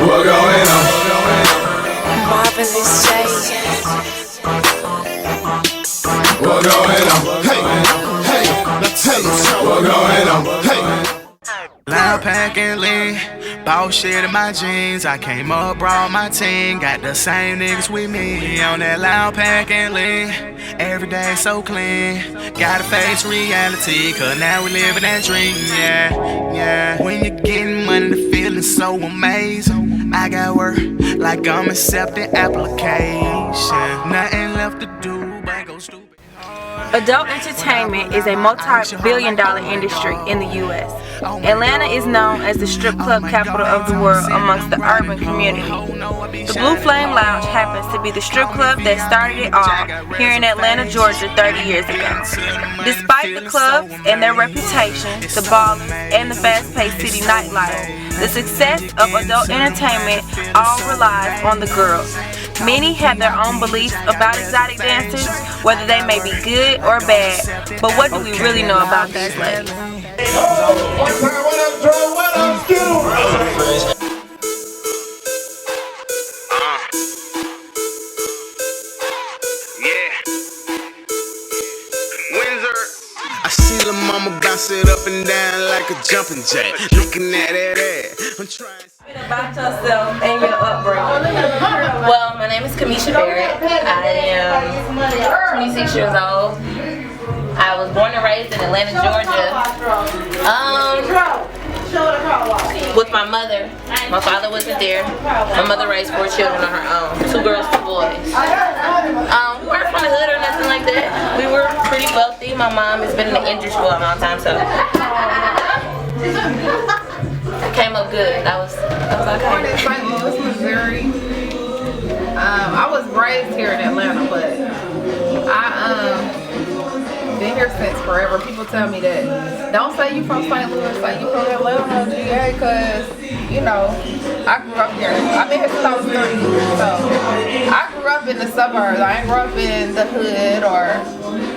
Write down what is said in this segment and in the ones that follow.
What going on? Marvelous J. What going on? Hey, hey, now tell us what going on? Hey. Loud packing lean, ball shit in my jeans. I came up, brought my team, got the same niggas with me on that loud packing lean. Every day so clean, gotta face reality, cause now we living that dream, yeah, yeah. When you're getting money, the feeling's so amazing. I got work like I'm accepting application. Nothing left to do but go stupid. Adult entertainment is a multi-billion-dollar industry in the U.S. Atlanta is known as the strip club capital of the world amongst the urban community. The Blue Flame Lounge happens to be the strip club that started it all here in Atlanta, Georgia 30 years ago. Despite the clubs and their reputation, the ballers, and the fast-paced city nightlife, the success of adult entertainment all relies on the girls. Many have their own beliefs about exotic dancers, whether they may be good or bad, but what do we really know about these ladies? I see the mama bounce it up and down like a jumping jack. Looking at that, I'm trying. About yourself and your upbringing. Well, my name is Kamisha Barrett. I am 26 years old. I was born and raised in Atlanta, Georgia. With my mother. My father wasn't there. My mother raised 4 children on her own. 2 girls, 2 boys. We weren't from the hood or nothing like that. We were pretty wealthy. My mom has been in the industry for a long time, so I came up good. That was okay. St. Louis, Missouri. I was raised here in Atlanta, but I been here since forever. People tell me that don't say you from St. Louis, say you from Atlanta, GA, cause you know I grew up here. I've been here since I was 3, so I grew up in the suburbs. I ain't grew up in the hood or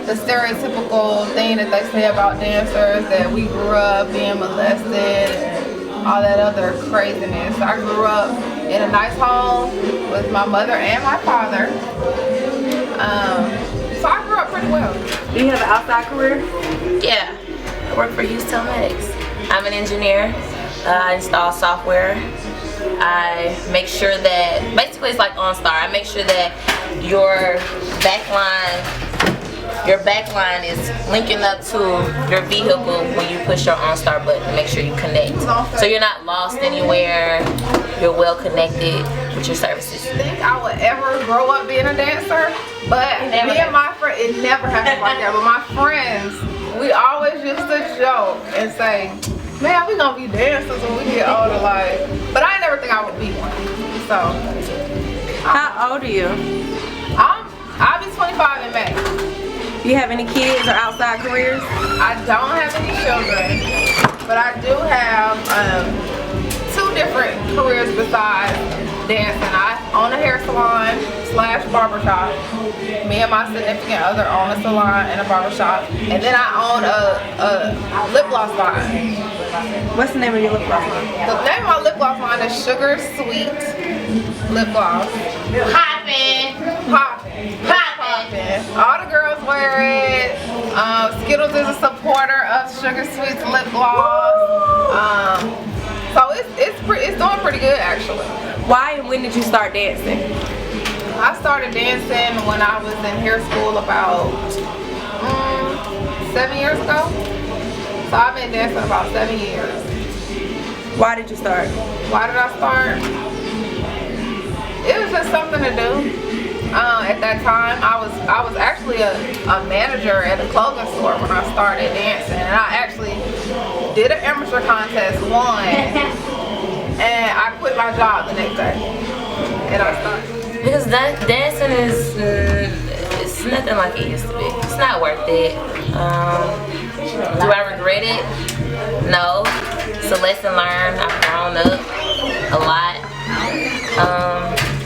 the stereotypical thing that they say about dancers, that we grew up being molested and all that other craziness. I grew up in a nice home with my mother and my father. So I grew up pretty well. Do you have an outside career? Yeah, I work for Hughes Telematics. I'm an engineer. I install software. I make sure that, basically it's like OnStar, I make sure that your backline is linking up to your vehicle when you push your OnStar button to make sure you connect. So you're not lost anywhere, you're well connected with your services. I think I would ever grow up being a dancer, but me and my friends, it never happened like that, but my friends, we always used to joke and say, man, we gonna be dancers when we get older, like, but I never think I would be one. So How old are you? I'll be 25 in May. Do you have any kids or outside careers? I don't have any children, but I do have 2 different careers besides dancing. I own a hair salon / barbershop. Me and my significant other own a salon and a barbershop. And then I own a lip gloss line. What's the name of your lip gloss line? The name of my lip gloss line is Sugar Sweet Lip Gloss. Poppin'. All the girls wear it. Skittles is a supporter of Sugar Sweet's lip gloss. So it's doing pretty good actually. Why and when did you start dancing? I started dancing when I was in hair school about 7 years ago. So I've been dancing about 7 years. Why did you start? Why did I start? It was just something to do. At that time, I was actually a manager at a clothing store when I started dancing, and I actually did an amateur contest, won, and I quit my job the next day, and I started. Because dancing is it's nothing like it used to be. It's not worth it. Do I regret it? No. It's a lesson learned. I've grown up a lot.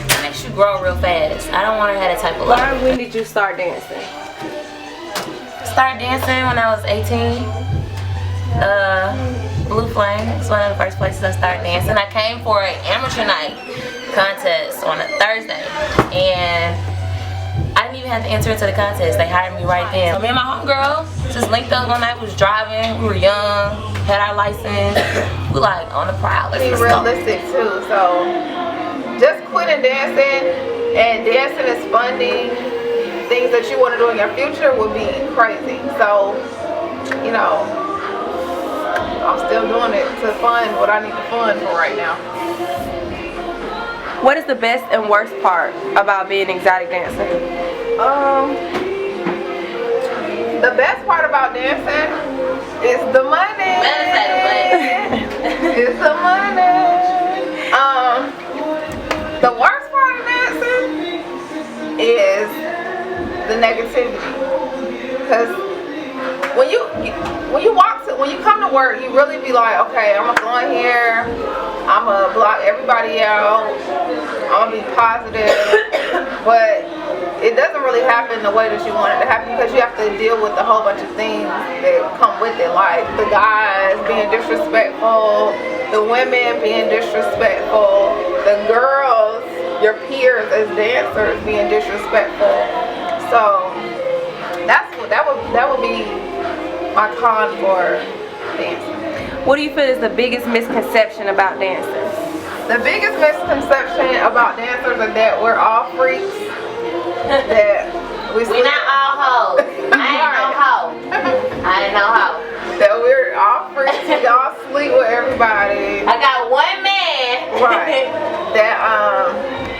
It makes you grow real fast. I don't want to have that type of life. Why and when did you start dancing? Started dancing when I was 18. Blue Flame. It's one of the first places I started dancing. I came for an amateur night contest on a Thursday, and I didn't even have to enter into the contest. They hired me right then. So me and my homegirl just linked up one night. We was driving. We were young, had our license. We like on the prowl. Be realistic too. So just quitting dancing and dancing is funding things that you want to do in your future would be crazy. So, you know, I'm still doing it to fund what I need to fund for right now. What is the best and worst part about being an exotic dancer? The best part about dancing is the money. It's the money. The worst part of dancing is the negativity. Because when you come to work, you really be like, okay, I'm gonna go in here, I'm gonna block everybody out, I'm gonna be positive, but it doesn't really happen the way that you want it to happen because you have to deal with a whole bunch of things that come with it, like the guys being disrespectful, the women being disrespectful, the girls, your peers as dancers being disrespectful. So that would be my con for dancing. What do you feel is the biggest misconception about dancers? The biggest misconception about dancers is that we're all freaks. That we not all hoes. I ain't no hoe. I ain't no hoe. That we're all freaks. We all sleep with everybody. I got one man. Right. That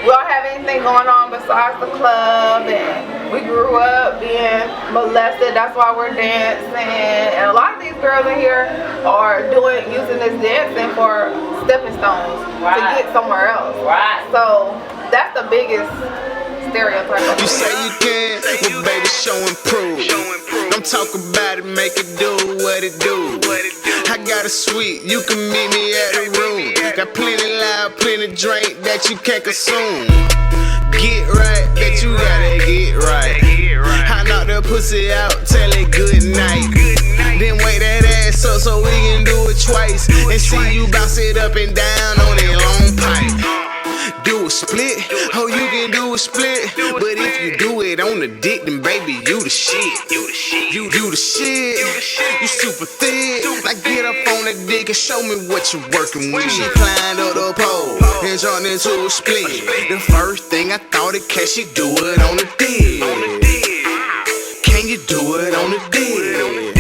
we don't have anything going on besides the club, and we grew up being molested. That's why we're dancing. And a lot of these girls in here are using this dancing for stepping stones to get somewhere else. Right. So that's the biggest stereotype. You say you can, well baby show and prove. Don't talk about it, make it do what it do. I got a suite, you can meet me at the room. Got plenty loud, plenty drink that you can't consume. Get right, bet you gotta get right. I knock the pussy out, tell it good night. Then wake that ass up so we can do it twice. And see you bounce it up and down on that long pipe. Do a split, oh you can do a split. But if you do it on the dick, then baby you the shit. You the shit, you super thick. Like get up on the dick and show me what you working with. She climbed up the pole and turned into a split. The first thing I thought it can she do it on the dick? Can you do it on the dick?